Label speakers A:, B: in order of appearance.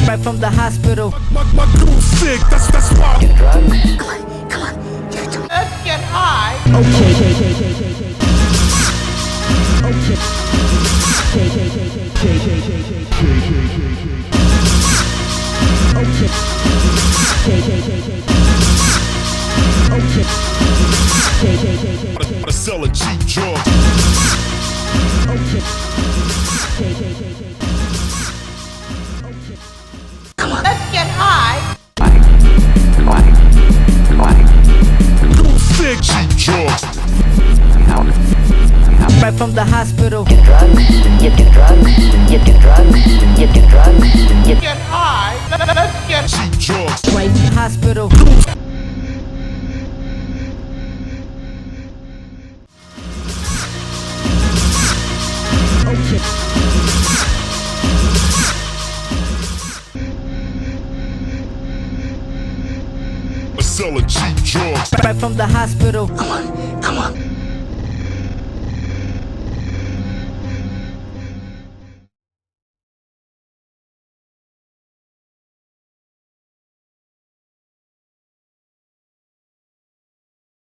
A: Right from the hospital.
B: My goon's sick, that's why.
C: Get drugs.
D: Come on, give it to me.
E: Let's get high.
B: I sell a cheap drug.
D: Come on.
E: Let's get high.
B: Goon's sick, cheap drugs.
A: Right from the hospital.
C: Get drugs. Get drugs. Get drugs. Get drugs.
E: Get high. Let's get
B: Cheap drugs.
A: Right from the hospital.
B: I sell a cheap drugs.
A: Right from the hospital.
D: Come on.